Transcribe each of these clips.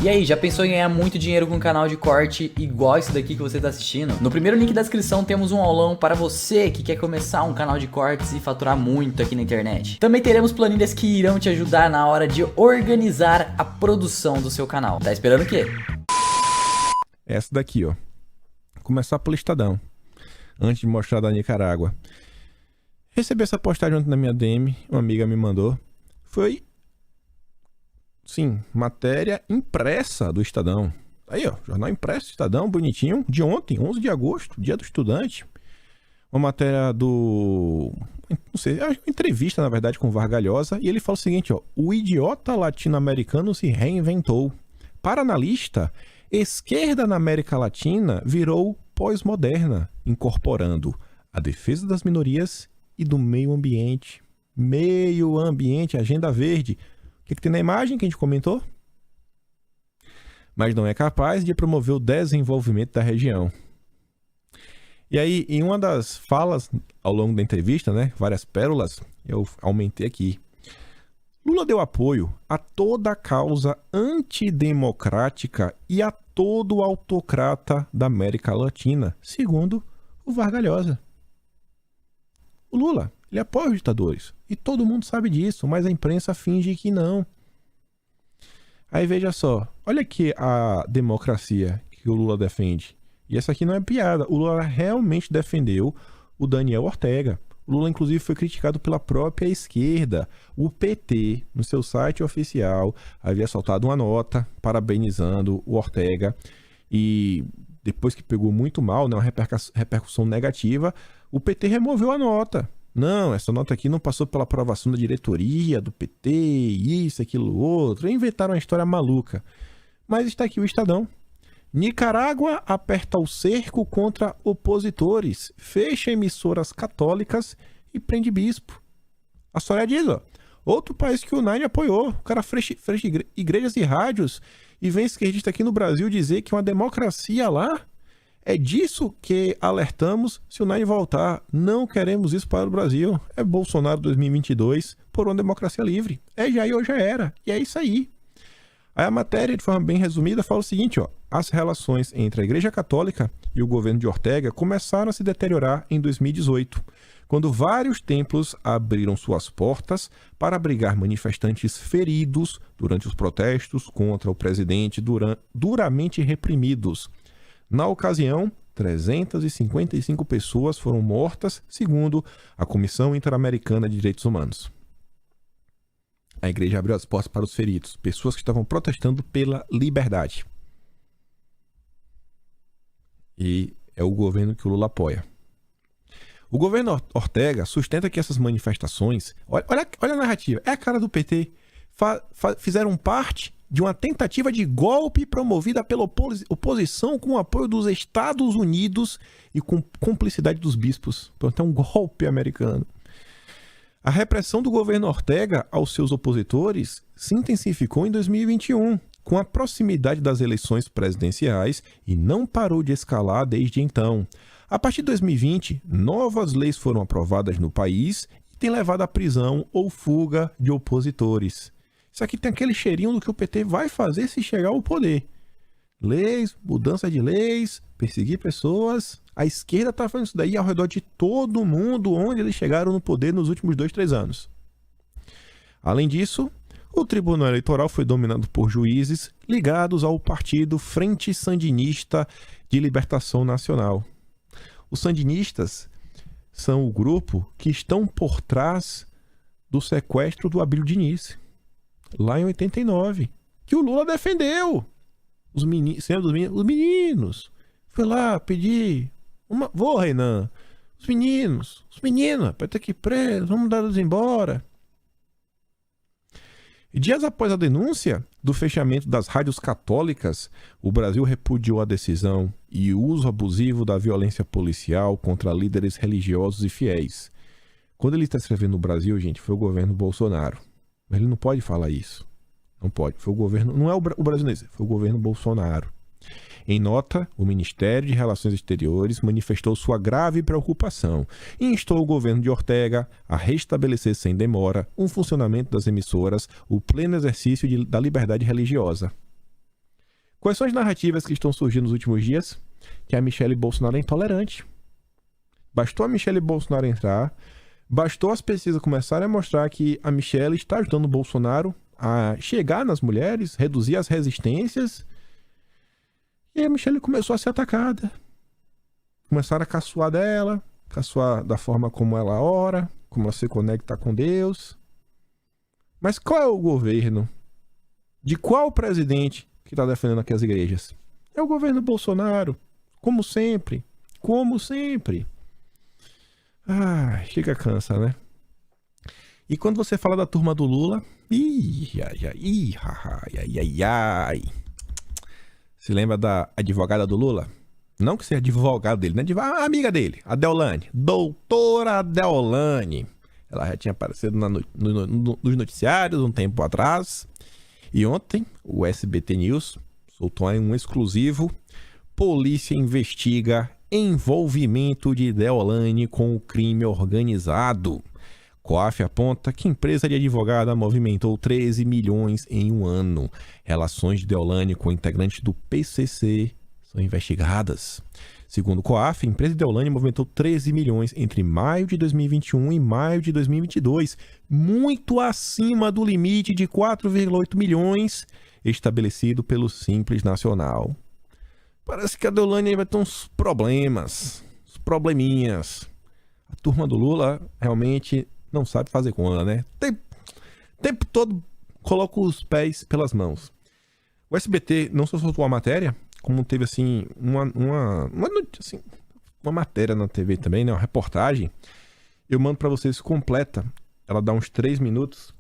E aí, já pensou em ganhar muito dinheiro com um canal de corte igual esse daqui que você está assistindo? No primeiro link da descrição temos um aulão para você que quer começar um canal de cortes e faturar muito aqui na internet. Também teremos planilhas que irão te ajudar na hora de organizar a produção do seu canal. Tá esperando o quê? Essa daqui, ó. Começar pelo Estadão, antes de mostrar da Nicarágua. Recebi essa postagem ontem na minha DM, uma amiga me mandou. Foi, sim, matéria impressa do Estadão. Aí, ó, jornal impresso do Estadão, bonitinho, de ontem, 11 de agosto, dia do estudante. Uma matéria do... não sei, é uma entrevista, na verdade, com Vargas Llosa. E ele fala o seguinte, ó. O idiota latino-americano se reinventou. Para analista, esquerda na América Latina virou pós-moderna, incorporando a defesa das minorias e do meio ambiente. Meio ambiente, agenda verde. O que tem na imagem que a gente comentou? Mas não é capaz de promover o desenvolvimento da região. E aí, em uma das falas ao longo da entrevista, né, várias pérolas, eu aumentei aqui. Lula deu apoio a toda a causa antidemocrática e a todo autocrata da América Latina, segundo o Vargas Llosa. O Lula, ele apoia os ditadores. E todo mundo sabe disso, mas a imprensa finge que não. Aí veja só, olha aqui a democracia que o Lula defende. E essa aqui não é piada, o Lula realmente defendeu o Daniel Ortega. O Lula, inclusive, foi criticado pela própria esquerda. O PT, no seu site oficial, havia soltado uma nota parabenizando o Ortega. E depois que pegou muito mal, né, uma repercussão negativa, o PT removeu a nota. Não, essa nota aqui não passou pela aprovação da diretoria do PT, isso, aquilo, outro. Inventaram uma história maluca. Mas está aqui o Estadão. Nicarágua aperta o cerco contra opositores, fecha emissoras católicas e prende bispo. A história diz, ó. Outro país que o Nine apoiou. O cara fecha igrejas e rádios e vem esquerdista aqui no Brasil dizer que uma democracia lá. É disso que alertamos se o Nine voltar. Não queremos isso para o Brasil. É Bolsonaro 2022 por uma democracia livre. É Jair ou já era. E é isso aí. Aí a matéria, de forma bem resumida, fala o seguinte, ó. As relações entre a Igreja Católica e o governo de Ortega começaram a se deteriorar em 2018, quando vários templos abriram suas portas para abrigar manifestantes feridos durante os protestos contra o presidente duramente reprimidos. Na ocasião, 355 pessoas foram mortas, segundo a Comissão Interamericana de Direitos Humanos. A igreja abriu as portas para os feridos, pessoas que estavam protestando pela liberdade. E é o governo que o Lula apoia. O governo Ortega sustenta que essas manifestações... Olha a narrativa, é a cara do PT. Fizeram parte de uma tentativa de golpe promovida pela oposição com o apoio dos Estados Unidos e com cumplicidade dos bispos. Portanto, é um golpe americano. A repressão do governo Ortega aos seus opositores se intensificou em 2021, com a proximidade das eleições presidenciais e não parou de escalar desde então. A partir de 2020, novas leis foram aprovadas no país e têm levado à prisão ou fuga de opositores. Isso aqui tem aquele cheirinho do que o PT vai fazer se chegar ao poder. Leis, mudança de leis, perseguir pessoas. A esquerda está fazendo isso daí ao redor de todo mundo onde eles chegaram no poder nos últimos 2, 3 anos. Além disso, o Tribunal Eleitoral foi dominado por juízes ligados ao partido Frente Sandinista de Libertação Nacional. Os sandinistas são o grupo que estão por trás do sequestro do Abílio Diniz, lá em 89, que o Lula defendeu. Os meninos. Foi lá pedir... Vou, Renan. Os meninos, vai ter que ir preso, vamos mandar eles embora. E dias após a denúncia do fechamento das rádios católicas, o Brasil repudiou a decisão e o uso abusivo da violência policial contra líderes religiosos e fiéis. Quando ele está escrevendo no Brasil, gente, foi o governo Bolsonaro. Ele não pode falar isso. Não pode. Foi o governo... Não é o Brasil, foi o governo Bolsonaro. Em nota, o Ministério de Relações Exteriores manifestou sua grave preocupação e instou o governo de Ortega a restabelecer sem demora o funcionamento das emissoras, o pleno exercício da liberdade religiosa. Quais são as narrativas que estão surgindo nos últimos dias? Que a Michelle Bolsonaro é intolerante. Bastou a Michelle Bolsonaro entrar, bastou as pesquisas começarem a mostrar que a Michelle está ajudando o Bolsonaro a chegar nas mulheres, reduzir as resistências. E a Michelle começou a ser atacada. Começaram a caçoar dela, caçoar da forma como ela ora, como ela se conecta com Deus. Mas qual é o governo? De qual presidente que está defendendo aqui as igrejas? É o governo Bolsonaro. Como sempre. Como sempre. Chega cansa, né? E quando você fala da turma do Lula... Se lembra da advogada do Lula? Não que seja advogada dele, né? A amiga dele, a Deolane. Doutora Deolane. Ela já tinha aparecido nos noticiários um tempo atrás. E ontem, o SBT News soltou aí um exclusivo. Polícia investiga envolvimento de Deolane com o crime organizado. COAF aponta que empresa de advogada movimentou 13 milhões em um ano. Relações de Deolane com integrantes do PCC são investigadas. Segundo o COAF, a empresa de Deolane movimentou 13 milhões entre maio de 2021 e maio de 2022, muito acima do limite de 4,8 milhões estabelecido pelo Simples Nacional. Parece que a Deolane vai ter uns problemas, uns probleminhas. A turma do Lula realmente não sabe fazer conta, né? Tempo todo coloca os pés pelas mãos. O SBT não só soltou a matéria, como teve assim uma matéria na TV também, né? Uma reportagem. Eu mando pra vocês completa. Ela dá uns 3 minutos.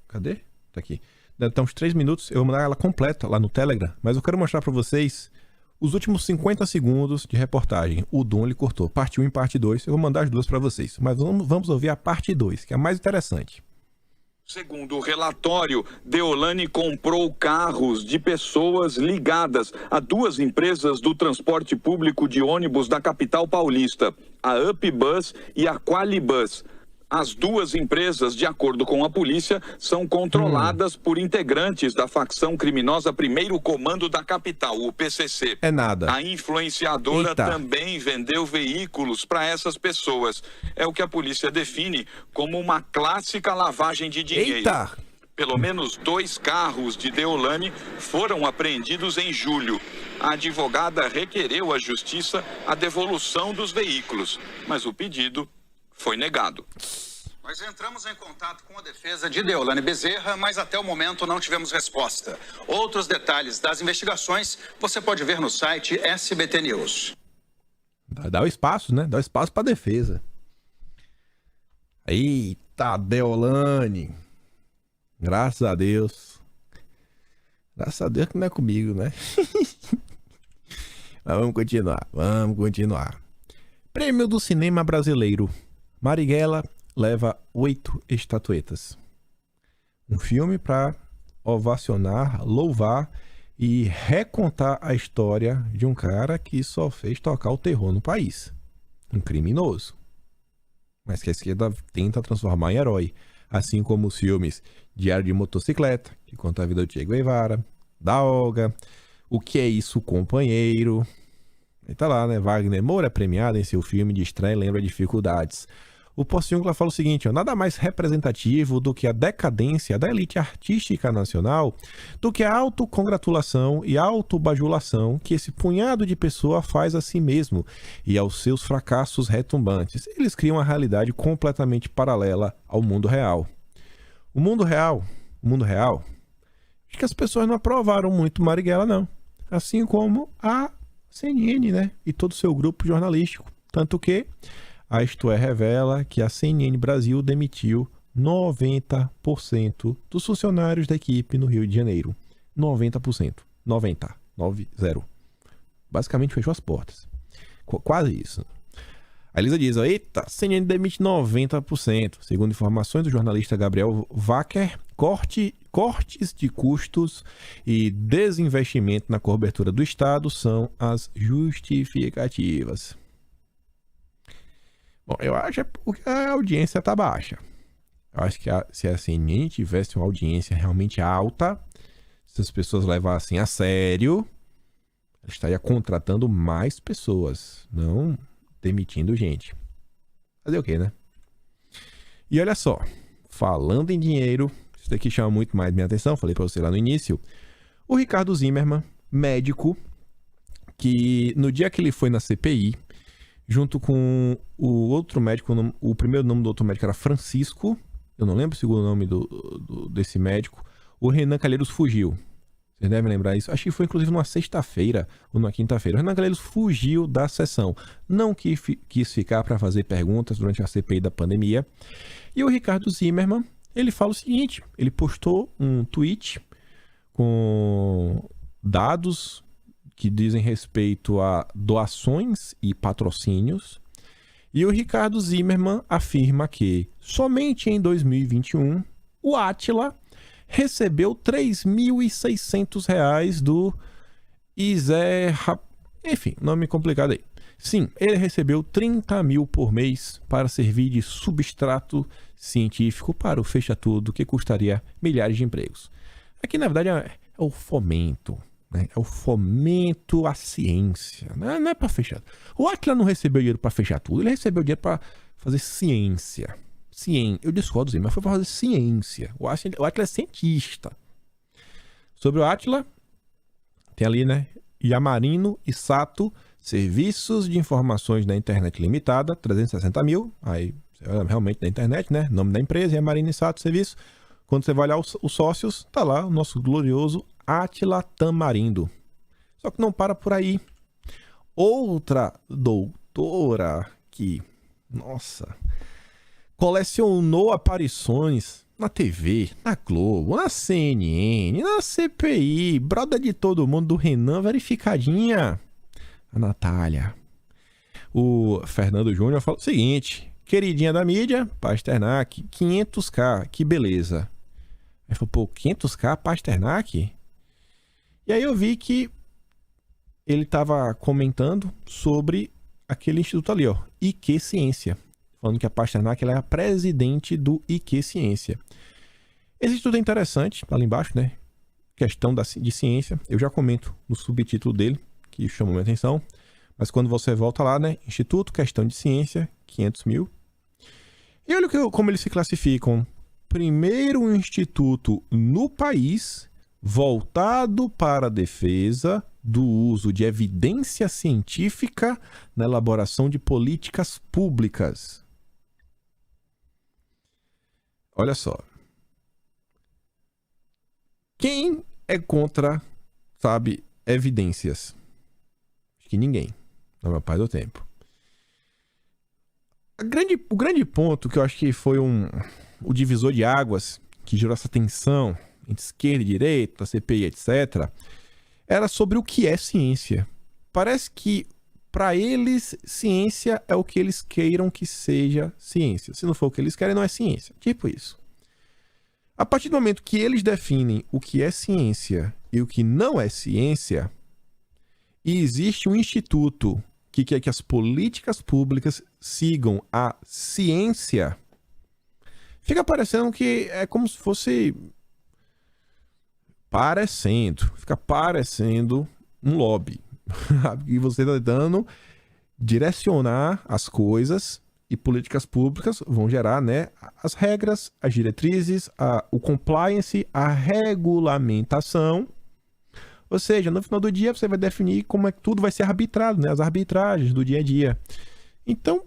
Cadê? Tá aqui. Dá uns 3 minutos. Eu vou mandar ela completa lá no Telegram. Mas eu quero mostrar pra vocês os últimos 50 segundos de reportagem. O Dom ele cortou parte 1 e parte 2. Eu vou mandar as duas pra vocês. Mas vamos ouvir a parte 2, que é a mais interessante. Segundo o relatório, Deolane comprou carros de pessoas ligadas a 2 empresas do transporte público de ônibus da capital paulista, a UpBus e a Qualibus. As 2 empresas, de acordo com a polícia, são controladas por integrantes da facção criminosa Primeiro Comando da Capital, o PCC. É nada. A influenciadora também vendeu veículos para essas pessoas. É o que a polícia define como uma clássica lavagem de dinheiro. Eita! Pelo menos 2 carros de Deolane foram apreendidos em julho. A advogada requereu à justiça a devolução dos veículos, mas o pedido foi negado. Nós entramos em contato com a defesa de Deolane Bezerra, mas até o momento não tivemos resposta. Outros detalhes das investigações você pode ver no site SBT News. Dá o espaço, né? Dá o espaço pra defesa. Eita, Deolane. Graças a Deus. Graças a Deus que não é comigo, né? Mas vamos continuar. Prêmio do Cinema Brasileiro. Marighella leva 8 estatuetas. Um filme para ovacionar, louvar e recontar a história de um cara que só fez tocar o terror no país. Um criminoso. Mas que a esquerda tenta transformar em herói. Assim como os filmes Diário de Motocicleta, que conta a vida do Che Guevara, da Olga, O Que É Isso, Companheiro. E tá lá, né? Wagner Moura é premiado em seu filme de estreia Lembra Dificuldades. O Porciúncula fala o seguinte, nada mais representativo do que a decadência da elite artística nacional, do que a autocongratulação e autobajulação que esse punhado de pessoa faz a si mesmo e aos seus fracassos retumbantes. Eles criam uma realidade completamente paralela ao mundo real. O mundo real, acho que as pessoas não aprovaram muito Marighella, não. Assim como a CNN, né? E todo o seu grupo jornalístico. Tanto que a Isto É revela que a CNN Brasil demitiu 90% dos funcionários da equipe no Rio de Janeiro. 90%. 90. Basicamente fechou as portas. Quase isso. A Elisa diz, eita, CNN demite 90%. Segundo informações do jornalista Gabriel Wacker, cortes de custos e desinvestimento na cobertura do Estado são as justificativas. Bom, eu acho que é porque a audiência tá baixa. Eu acho que se a CNN tivesse uma audiência realmente alta, Se as pessoas levassem a sério, ela estaria contratando mais pessoas, não demitindo gente. Fazer o quê, né? E olha só, falando em dinheiro, isso daqui chama muito mais minha atenção, falei pra você lá no início. O Ricardo Zimmermann, médico, que no dia que ele foi na CPI, junto com o outro médico, o primeiro nome do outro médico era Francisco, eu não lembro o segundo nome desse médico, o Renan Calheiros fugiu. Vocês devem lembrar isso. Acho que foi inclusive numa sexta-feira ou numa quinta-feira. O Renan Calheiros fugiu da sessão. Não quis ficar para fazer perguntas durante a CPI da pandemia. E o Ricardo Zimmermann, ele fala o seguinte, ele postou um tweet com dados que dizem respeito a doações e patrocínios. E o Ricardo Zimmermann afirma que somente em 2021 o Átila recebeu R$3.600 do enfim, nome complicado aí. Sim, ele recebeu 30 mil por mês para servir de substrato científico para o Fecha Tudo, que custaria milhares de empregos. Aqui, na verdade, é o fomento, né? É o fomento à ciência. Não é para fechar. O Átila não recebeu dinheiro para fechar tudo, ele recebeu dinheiro para fazer ciência. Eu discordo, mas foi para fazer ciência. O Átila é cientista. Sobre o Átila, tem ali, né? Yamarino e Sato, serviços de informações da internet limitada, 360 mil. Aí, realmente da internet, né? Nome da empresa, Yamarino e Sato, serviço. Quando você vai olhar os sócios, tá lá o nosso glorioso Átila Tamarindo. Só que não para por aí. Outra doutora que, nossa, colecionou aparições na TV, na Globo, na CNN, na CPI, brother de todo mundo do Renan, verificadinha. A Natália. O Fernando Júnior falou o seguinte, queridinha da mídia, Pasternak, 500k, que beleza. Aí falou, pô, 500k Pasternak? E aí eu vi que ele tava comentando sobre aquele instituto ali, ó, IQ Ciência. Falando que a Pasternak ela é a presidente do IQ Ciência. Esse estudo é interessante, tá ali embaixo, né? Questão de ciência. Eu já comento no subtítulo dele, que chamou minha atenção. Mas quando você volta lá, né? Instituto, questão de ciência, 500 mil. E olha como eles se classificam. Primeiro instituto no país voltado para a defesa do uso de evidência científica na elaboração de políticas públicas. Olha só. Quem é contra, sabe, evidências? Acho que ninguém, na maior parte do tempo. O grande ponto que eu acho que foi o divisor de águas que gerou essa tensão entre esquerda e direita, CPI, etc., era sobre o que é ciência. Parece que, para eles, ciência é o que eles queiram que seja ciência. Se não for o que eles querem, não é ciência. Tipo isso. A partir do momento que eles definem o que é ciência e o que não é ciência, e existe um instituto que quer que as políticas públicas sigam a ciência, fica parecendo que é como se fosse... Fica parecendo um lobby. E você está tentando direcionar as coisas e políticas públicas vão gerar, né, as regras, as diretrizes, o compliance, a regulamentação. Ou seja, no final do dia você vai definir como é que tudo vai ser arbitrado, né, as arbitragens do dia a dia. Então,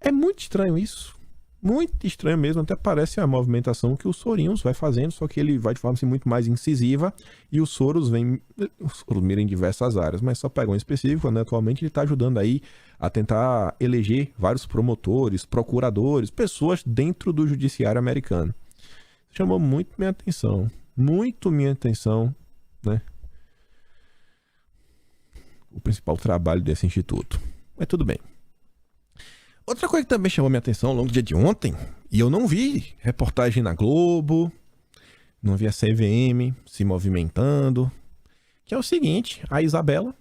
é muito estranho isso. Muito estranho mesmo, até parece a movimentação que o Soros vai fazendo, só que ele vai de forma assim, muito mais incisiva e o Soros mira em diversas áreas, mas só pega um específico, né? Atualmente ele está ajudando aí a tentar eleger vários promotores, procuradores, pessoas dentro do judiciário americano. Chamou muito minha atenção, né? O principal trabalho desse instituto. Mas tudo bem. Outra coisa que também chamou minha atenção ao longo do dia de ontem, e eu não vi reportagem na Globo, não vi a CVM se movimentando, que é o seguinte, a Isabela,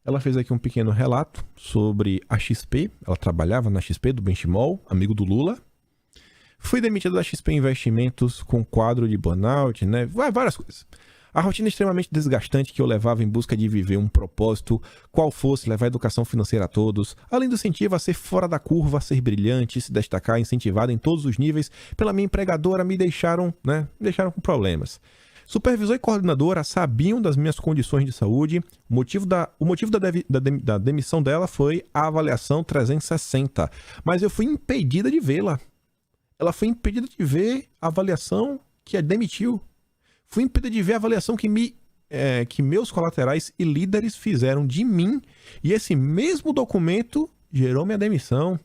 ela fez aqui um pequeno relato sobre a XP, ela trabalhava na XP do Benchimol, amigo do Lula, foi demitida da XP Investimentos com quadro de burnout, né, várias coisas. A rotina extremamente desgastante que eu levava em busca de viver um propósito, qual fosse levar a educação financeira a todos, além do incentivo a ser fora da curva, a ser brilhante, se destacar, incentivado em todos os níveis pela minha empregadora, me deixaram com problemas. Supervisor e coordenadora sabiam das minhas condições de saúde. O motivo da demissão dela foi a avaliação 360, mas eu fui impedida de vê-la. Ela foi impedida de ver a avaliação que a demitiu. Fui impedida de ver a avaliação que meus colaterais e líderes fizeram de mim, e esse mesmo documento gerou minha demissão.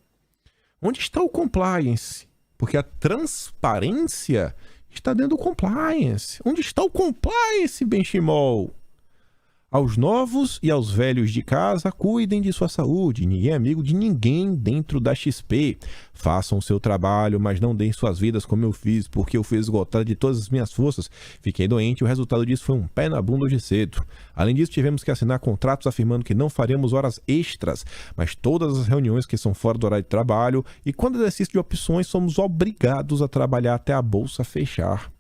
Onde está o compliance? Porque a transparência está dentro do compliance. Onde está o compliance, Benchimol? Aos novos e aos velhos de casa, cuidem de sua saúde. Ninguém é amigo de ninguém dentro da XP. Façam o seu trabalho, mas não deem suas vidas como eu fiz, porque eu fui esgotado de todas as minhas forças. Fiquei doente e o resultado disso foi um pé na bunda hoje cedo. Além disso, tivemos que assinar contratos afirmando que não faremos horas extras, mas todas as reuniões que são fora do horário de trabalho, e quando exercício de opções, somos obrigados a trabalhar até a bolsa fechar.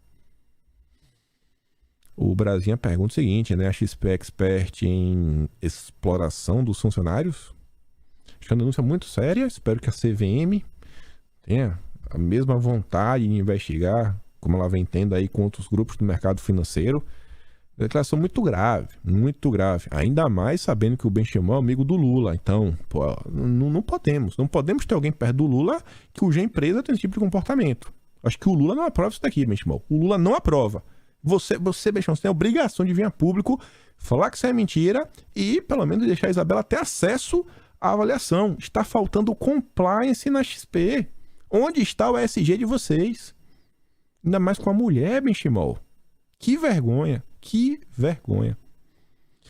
O Brasinha pergunta o seguinte, né? A XP é expert em exploração dos funcionários? Acho que é uma denúncia muito séria. Espero que a CVM tenha a mesma vontade de investigar, como ela vem tendo aí com outros grupos do mercado financeiro. Declaração muito grave, muito grave. Ainda mais sabendo que o Benchimol é amigo do Lula. Então, pô, não podemos ter alguém perto do Lula cuja empresa tem esse tipo de comportamento. Acho que o Lula não aprova isso daqui, Benchimol. O Lula não aprova. Você, Benchimol, você tem a obrigação de vir a público, falar que isso é mentira e, pelo menos, deixar a Isabela ter acesso à avaliação. Está faltando compliance na XP. Onde está o ESG de vocês? Ainda mais com a mulher, Benchimol. Que vergonha, que vergonha.